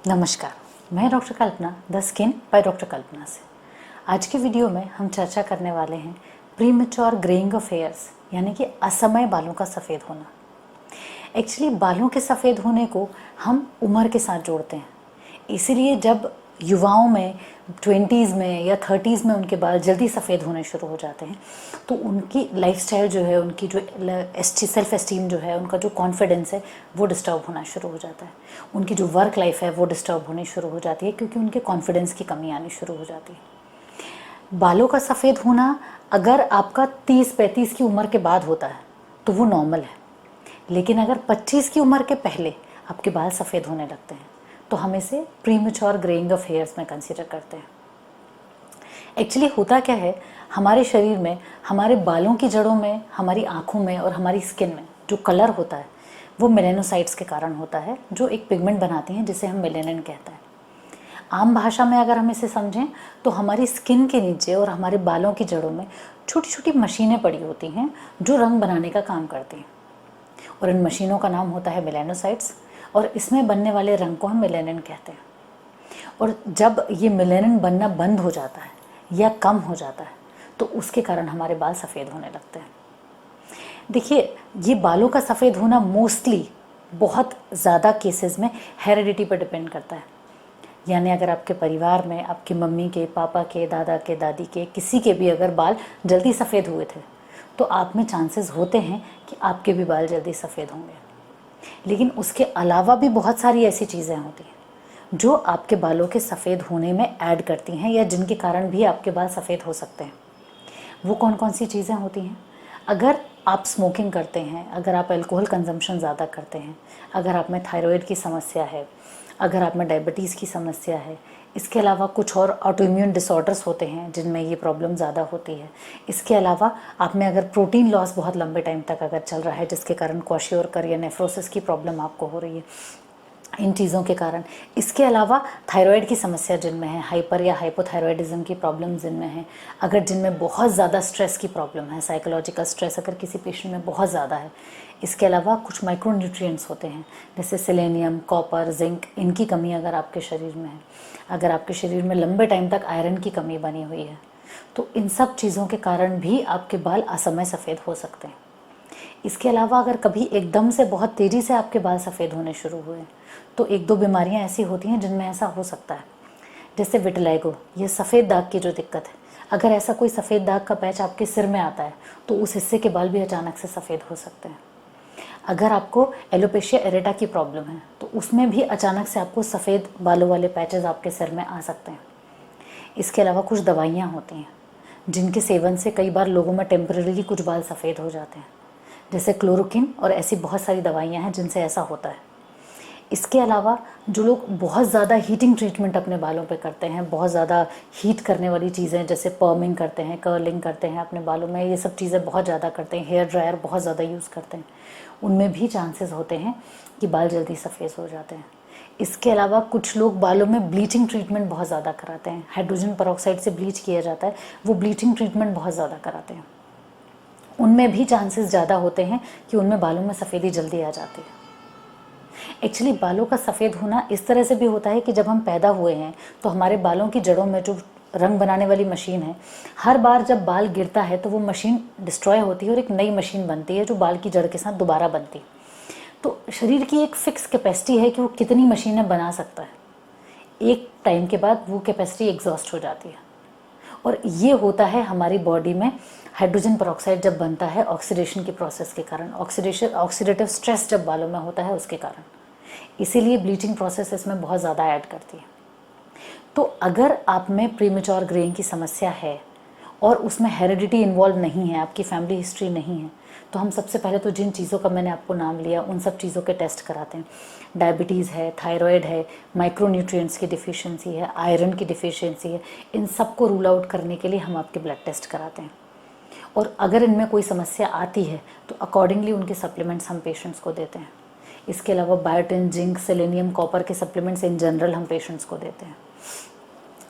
नमस्कार, मैं doctor Kalpana the skin by doctor Kalpana से। आज की वीडियो में हम चर्चा करने वाले हैं प्रीमेच्योर ग्रेइंग ऑफ हेयर्स, यानी कि असमय बालों का सफ़ेद होना। एक्चुअली बालों के सफ़ेद होने को हम उम्र के साथ जोड़ते हैं, इसीलिए जब युवाओं में 20s में या 30s में उनके बाल जल्दी सफ़ेद होने शुरू हो जाते हैं तो उनकी लाइफस्टाइल जो है, उनकी जो सेल्फ एस्टीम जो है, उनका जो कॉन्फिडेंस है वो डिस्टर्ब होना शुरू हो जाता है। उनकी जो वर्क लाइफ है वो डिस्टर्ब होनी शुरू हो जाती है, क्योंकि उनके कॉन्फिडेंस की कमी आनी शुरू हो जाती है। बालों का सफ़ेद होना अगर आपका 30-35 की उम्र के बाद होता है तो वो नॉर्मल है, लेकिन अगर 25 की उम्र के पहले आपके बाल सफ़ेद होने लगते हैं तो हम इसे प्रीमेच्योर ग्रेइंग ऑफ हेयर्स में कंसीडर करते हैं। एक्चुअली होता क्या है, हमारे शरीर में, हमारे बालों की जड़ों में, हमारी आँखों में और हमारी स्किन में जो कलर होता है वो मेलेनोसाइट्स के कारण होता है, जो एक पिगमेंट बनाती हैं जिसे हम मेलेनिन कहते हैं। आम भाषा में अगर हम इसे समझें तो हमारी स्किन के नीचे और हमारे बालों की जड़ों में छोटी छोटी मशीनें पड़ी होती हैं जो रंग बनाने का काम करती हैं, और इन मशीनों का नाम होता है मेलेनोसाइट्स, और इसमें बनने वाले रंग को हम मेलेनिन कहते हैं। और जब ये मेलेनिन बनना बंद हो जाता है या कम हो जाता है तो उसके कारण हमारे बाल सफ़ेद होने लगते हैं। देखिए, ये बालों का सफ़ेद होना मोस्टली बहुत ज़्यादा केसेस में हेरिडिटी पर डिपेंड करता है। यानी अगर आपके परिवार में आपकी मम्मी के, पापा के, दादा के, दादी के, किसी के भी अगर बाल जल्दी सफ़ेद हुए थे तो आप में चांसेस होते हैं कि आपके भी बाल जल्दी सफ़ेद होंगे। लेकिन उसके अलावा भी बहुत सारी ऐसी चीज़ें होती हैं जो आपके बालों के सफ़ेद होने में ऐड करती हैं, या जिनके कारण भी आपके बाल सफ़ेद हो सकते हैं। वो कौन कौन सी चीज़ें होती हैं? अगर आप स्मोकिंग करते हैं, अगर आप अल्कोहल कंजम्पशन ज़्यादा करते हैं, अगर आप में थायराइड की समस्या है, अगर आप में डायबिटीज़ की समस्या है, इसके अलावा कुछ और ऑटोइम्यून डिसऑर्डर्स होते हैं जिनमें ये प्रॉब्लम ज़्यादा होती है। इसके अलावा आप में अगर प्रोटीन लॉस बहुत लंबे टाइम तक अगर चल रहा है, जिसके कारण क्वाशियोरकर या नेफ्रोसिस की प्रॉब्लम आपको हो रही है, इन चीज़ों के कारण। इसके अलावा थायराइड की समस्या जिनमें है, हाइपर या हाइपोथायरॉयडिज्म की प्रॉब्लम जिनमें है, अगर जिनमें बहुत ज़्यादा स्ट्रेस की प्रॉब्लम है, साइकोलॉजिकल स्ट्रेस अगर किसी पेशेंट में बहुत ज़्यादा है। इसके अलावा कुछ माइक्रोन्यूट्रिएंट्स होते हैं जैसे सेलेनियम, कॉपर, जिंक, इनकी कमी अगर आपके शरीर में है, अगर आपके शरीर में लंबे टाइम तक आयरन की कमी बनी हुई है, तो इन सब चीज़ों के कारण भी आपके बाल असमय सफ़ेद हो सकते हैं। इसके अलावा अगर कभी एकदम से बहुत तेज़ी से आपके बाल सफ़ेद होने शुरू हुए तो एक दो बीमारियां ऐसी होती हैं जिनमें ऐसा हो सकता है, जैसे विटिलिगो, ये सफ़ेद दाग की जो दिक्कत है। अगर ऐसा कोई सफ़ेद दाग का पैच आपके सिर में आता है तो उस हिस्से के बाल भी अचानक से सफ़ेद हो सकते हैं। अगर आपको एलोपेशिया एरेटा की प्रॉब्लम है तो उसमें भी अचानक से आपको सफ़ेद बालों वाले पैचेस आपके सिर में आ सकते हैं। इसके अलावा कुछ दवाइयाँ होती हैं जिनके सेवन से कई बार लोगों में टेम्परेरी कुछ बाल सफ़ेद हो जाते हैं, जैसे क्लोरोक्विन, और ऐसी बहुत सारी दवाइयाँ हैं जिनसे ऐसा होता है। इसके अलावा जो लोग बहुत ज़्यादा हीटिंग ट्रीटमेंट अपने बालों पे करते हैं, बहुत ज़्यादा हीट करने वाली चीज़ें जैसे पर्मिंग करते हैं, कर्लिंग करते हैं अपने बालों में, ये सब चीज़ें बहुत ज़्यादा करते हैं, हेयर ड्रायर बहुत ज़्यादा यूज़ करते हैं, उनमें भी चांसेस होते हैं कि बाल जल्दी सफ़ेद हो जाते हैं। इसके अलावा कुछ लोग बालों में ब्लीचिंग ट्रीटमेंट बहुत ज़्यादा कराते हैं, हाइड्रोजन पेरोक्साइड से ब्लीच किया जाता है, वो ब्लीचिंग ट्रीटमेंट बहुत ज़्यादा कराते हैं, उनमें भी चांसेस ज़्यादा होते हैं कि उनमें बालों में सफ़ेदी जल्दी आ जाती है। एक्चुअली बालों का सफ़ेद होना इस तरह से भी होता है कि जब हम पैदा हुए हैं तो हमारे बालों की जड़ों में जो रंग बनाने वाली मशीन है, हर बार जब बाल गिरता है तो वो मशीन डिस्ट्रॉय होती है और एक नई मशीन बनती है जो बाल की जड़ के साथ दोबारा बनती है। तो शरीर की एक फ़िक्स कैपेसिटी है कि वो कितनी मशीनें बना सकता है। एक टाइम के बाद वो कैपेसिटी एग्जॉस्ट हो जाती है, और ये होता है हमारी बॉडी में हाइड्रोजन पेरोक्साइड जब बनता है ऑक्सीडेशन के प्रोसेस के कारण, ऑक्सीडेटिव स्ट्रेस जब बालों में होता है उसके कारण। इसीलिए ब्लीचिंग प्रोसेस इसमें बहुत ज़्यादा ऐड करती है। तो अगर आप में प्रीमेच्योर ग्रेइंग की समस्या है और उसमें हेरिडिटी इन्वॉल्व नहीं है, आपकी फैमिली हिस्ट्री नहीं है, तो हम सबसे पहले तो जिन चीज़ों का मैंने आपको नाम लिया उन सब चीज़ों के टेस्ट कराते हैं। डायबिटीज़ है, थायराइड है, माइक्रोन्यूट्रिएंट्स की डिफिशिएंसी है, आयरन की डिफिशिएंसी है, इन सब को रूल आउट करने के लिए हम आपके ब्लड टेस्ट कराते हैं, और अगर इनमें कोई समस्या आती है तो अकॉर्डिंगली उनके सप्लीमेंट्स हम पेशेंट्स को देते हैं। इसके अलावा बायोटिन, जिंक, सेलेनियम, कॉपर के सप्लीमेंट्स इन जनरल हम पेशेंट्स को देते हैं।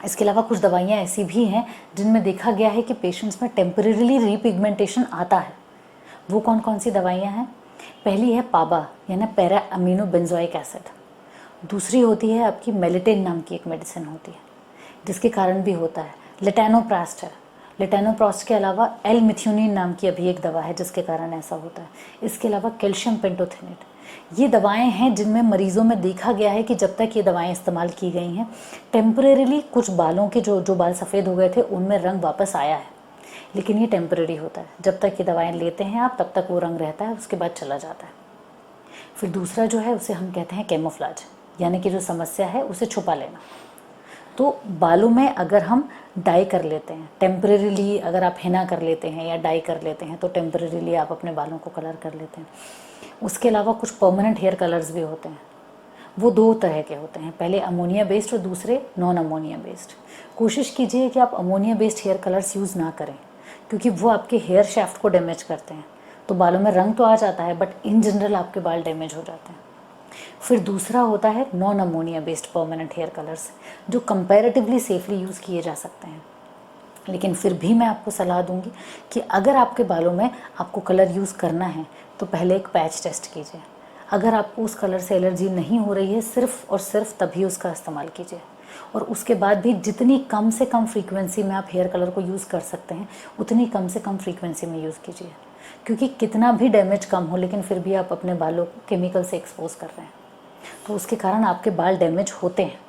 इसके अलावा कुछ दवाइयाँ ऐसी भी हैं जिनमें देखा गया है कि पेशेंट्स में टेम्परेरीली रीपिगमेंटेशन आता है। वो कौन कौन सी दवाइयाँ हैं? पहली है पाबा, यानी पैरा अमीनो बेंजोइक एसिड। दूसरी होती है आपकी मेलेटिन नाम की एक मेडिसिन होती है, जिसके कारण भी होता है। लेटेनोप्रास्ट है। लेटेनोप्रास्ट के अलावा एल मिथ्यूनिन नाम की अभी एक दवा है जिसके कारण ऐसा होता है। इसके अलावा कैल्शियम पेंटोथेनेट, ये दवाएं हैं जिनमें मरीजों में देखा गया है कि जब तक ये दवाएं इस्तेमाल की गई हैं, टेम्परेरीली कुछ बालों के जो बाल सफ़ेद हो गए थे उनमें रंग वापस आया है, लेकिन ये टेम्परेरी होता है। जब तक ये दवाएं लेते हैं आप तब तक वो रंग रहता है, उसके बाद चला जाता है। फिर दूसरा जो है उसे हम कहते हैं कैमोफ्लाज, यानी कि जो समस्या है उसे छुपा लेना। तो बालों में अगर हम डाई कर लेते हैं टेम्परेरीली, अगर आप हिना कर लेते हैं या डाई कर लेते हैं तो टेम्परेरीली आप अपने बालों को कलर कर लेते हैं। उसके अलावा कुछ परमानेंट हेयर कलर्स भी होते हैं, वो दो तरह के होते हैं, पहले अमोनिया बेस्ड और दूसरे नॉन अमोनिया बेस्ड। कोशिश कीजिए कि आप ammonia based hair colours use ना करें, क्योंकि वो आपके हेयर शेफ्ट को डैमेज करते हैं। तो बालों में रंग तो आ जाता है बट इन जनरल आपके बाल डैमेज हो जाते हैं। फिर दूसरा होता है non ammonia based permanent hair colours, जो कंपैरेटिवली सेफली यूज़ किए जा सकते हैं। लेकिन फिर भी मैं आपको सलाह दूंगी कि अगर आपके बालों में आपको कलर यूज़ करना है तो पहले एक पैच टेस्ट कीजिए। अगर आपको उस कलर से एलर्जी नहीं हो रही है सिर्फ और सिर्फ तभी उसका इस्तेमाल कीजिए, और उसके बाद भी जितनी कम से कम फ्रीक्वेंसी में आप हेयर कलर को यूज़ कर सकते हैं उतनी कम से कम फ्रीक्वेंसी में यूज़ कीजिए, क्योंकि कितना भी डैमेज कम हो लेकिन फिर भी आप अपने बालों को केमिकल से एक्सपोज कर रहे हैं, तो उसके कारण आपके बाल डैमेज होते हैं।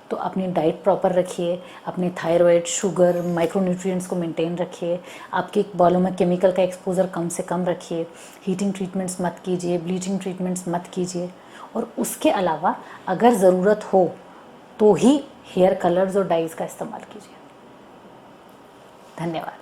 तो अपनी डाइट प्रॉपर रखिए, अपनी थायराइड, शुगर, माइक्रोन्यूट्रिएंट्स को मेंटेन रखिए, आपके बालों में केमिकल का एक्सपोजर कम से कम रखिए, हीटिंग ट्रीटमेंट्स मत कीजिए, ब्लीचिंग ट्रीटमेंट्स मत कीजिए, और उसके अलावा अगर ज़रूरत हो तो ही हेयर कलर्स और डाइज़ का इस्तेमाल कीजिए। धन्यवाद।